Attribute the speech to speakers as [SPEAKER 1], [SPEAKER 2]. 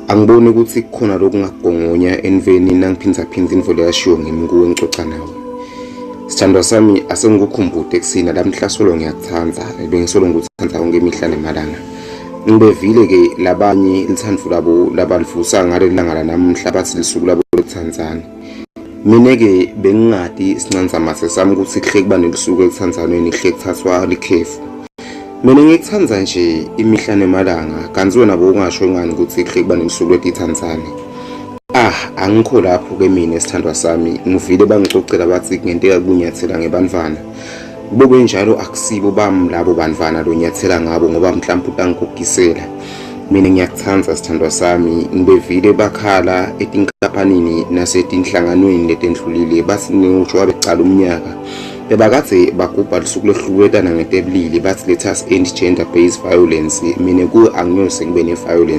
[SPEAKER 1] Angiboni ukuthi kukhona lokungagongonya eniveni nangiphindza indvo leyashiwo ngimi kuwe ngicoca nawe. Sithandwa sami asengikukhumbude ekuseni lamhla solo ngiyakuthanda bengisolo ngikuthanda konke imihla nemalanga. Ngibevile ke labanye lithandvo labo labalivusa ngale lilanga lanamhla bathi lisuku labo lokuthandzana. Mina ke bengingadi isincanzamase sami ukuthi kuhle kuba nelisuku ekuthandzanweni kuhle kuthathwa likhefu. Mina ngikuthanda nje imihla nemalanga kanti wena bowungasho ngani ukuthi kuhle kuba nelisuku letithandzane. Angikho lapho ke mina esithandwa sami ngivile bangicocela bathi ngenteka kunyathela ngebantwana. Kube njalo akusibo bami labo bantwana lo nyathela ngabo ngoba mhlawumbe utangigogisela. Mina ngiyakuthanda sithandwa sami ngibevile bakhala etinkampanini nasetinhlanganweni letendlulile bathi ngisho abecala umnyaka bebakade bagubha lisuku lohlulekana ngetebulili bathi let us end gender based violence. Mina ku angiyose ngibe ne violence